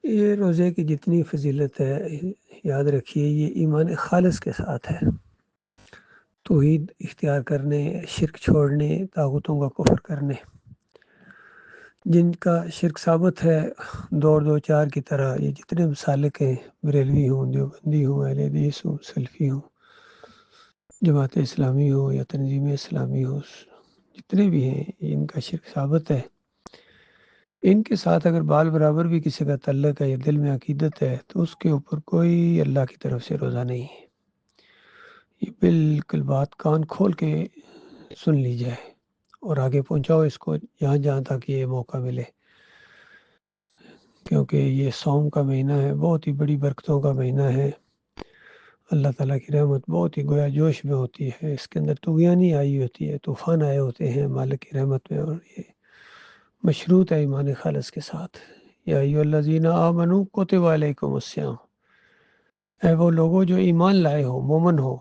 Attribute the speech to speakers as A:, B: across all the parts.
A: یہ روزے کی جتنی فضیلت ہے یاد رکھیے یہ ایمان خالص کے ساتھ ہے، توحید اختیار کرنے، شرک چھوڑنے، طاغوتوں کا کفر کرنے۔ جن کا شرک ثابت ہے دو چار کی طرح، یہ جتنے مسالک ہیں، بریلوی ہوں، دیوبندی ہوں، اہل حدیث ہوں، سلفی ہوں، جماعت اسلامی ہو یا تنظیم اسلامی ہو، جتنے بھی ہیں ان کا شرک ثابت ہے۔ ان کے ساتھ اگر بال برابر بھی کسی کا تعلق ہے یا دل میں عقیدت ہے تو اس کے اوپر کوئی اللہ کی طرف سے روزہ نہیں ہے۔ یہ بالکل بات کان کھول کے سن لی جائے اور آگے پہنچاؤ اس کو جہاں جہاں تک یہ موقع ملے، کیونکہ یہ صوم کا مہینہ ہے، بہت ہی بڑی برکتوں کا مہینہ ہے۔ اللہ تعالیٰ کی رحمت بہت ہی گویا جوش میں ہوتی ہے، اس کے اندر طغیانی آئی ہوتی ہے، طوفان آئے ہوتے ہیں مالک کی رحمت میں، اور یہ مشروط ہے ایمان خالص کے ساتھ۔ یا ایھا الذین آمنوا کتب علیکم الصیام، اے وہ لوگوں جو ایمان لائے ہو، مومن ہو،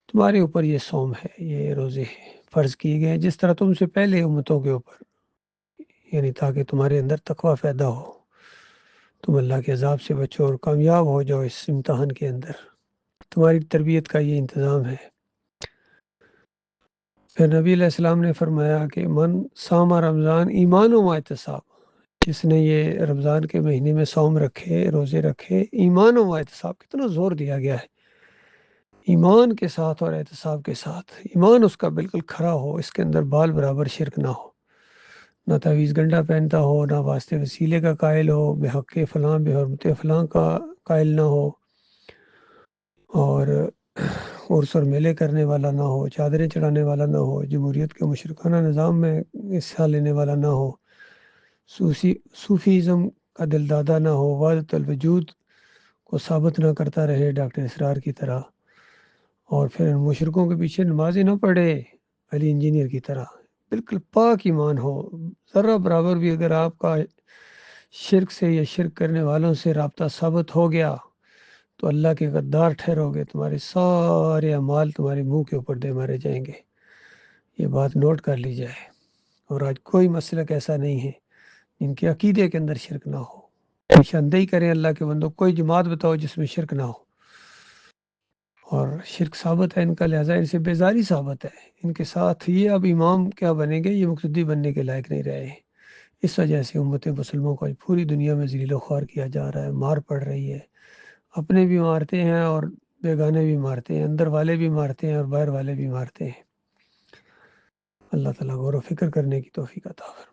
A: تمہارے اوپر یہ صوم ہے، یہ روزے فرض کیے گئے ہیں جس طرح تم سے پہلے امتوں کے اوپر، یعنی تاکہ تمہارے اندر تقویٰ پیدا ہو، تم اللہ کے عذاب سے بچو اور کامیاب ہو جاؤ اس امتحان کے اندر۔ تمہاری تربیت کا یہ انتظام ہے۔ پھر نبی علیہ السلام نے فرمایا کہ من صام رمضان ایمان و احتساب، جس نے یہ رمضان کے مہینے میں صوم رکھے، روزے رکھے، ایمان و احتساب، کتنا زور دیا گیا ہے، ایمان کے ساتھ اور احتساب کے ساتھ۔ ایمان اس کا بالکل کھرا ہو، اس کے اندر بال برابر شرک نہ ہو، نہ تعویذ گنڈا پہنتا ہو، نہ واسطے وسیلے کا قائل ہو، بے حق فلاں بے حرمت فلاں کا قائل نہ ہو، اور عرس اور میلے کرنے والا نہ ہو، چادریں چڑھانے والا نہ ہو، جمہوریت کے مشرکانہ نظام میں حصہ لینے والا نہ ہو، صوفیزم کا دلدادہ نہ ہو، وحدت الوجود کو ثابت نہ کرتا رہے ڈاکٹر اسرار کی طرح، اور پھر مشرکوں کے پیچھے نمازیں نہ پڑھے علی انجینئر کی طرح۔ بالکل پاک ایمان ہو، ذرہ برابر بھی اگر آپ کا شرک سے یا شرک کرنے والوں سے رابطہ ثابت ہو گیا تو اللہ کے غدار ٹھہرو گے، تمہارے سارے اعمال تمہارے منہ کے اوپر دے مارے جائیں گے۔ یہ بات نوٹ کر لی جائے۔ اور آج کوئی مسلک ایسا نہیں ہے جن کے عقیدے کے اندر شرک نہ ہو۔ نشاندہی کریں اللہ کے بندوں، کوئی جماعت بتاؤ جس میں شرک نہ ہو، اور شرک ثابت ہے ان کا، لہٰذا ان سے بیزاری ثابت ہے۔ ان کے ساتھ یہ اب امام کیا بنیں گے، یہ مقتدی بننے کے لائق نہیں رہے۔ اس وجہ سے امت مسلموں کو پوری دنیا میں ذلیل و خوار کیا جا رہا ہے، مار پڑ رہی ہے، اپنے بھی مارتے ہیں اور بیگانے بھی مارتے ہیں، اندر والے بھی مارتے ہیں اور باہر والے بھی مارتے ہیں۔ اللہ تعالیٰ غور و فکر کرنے کی توفیق عطا فرمائے۔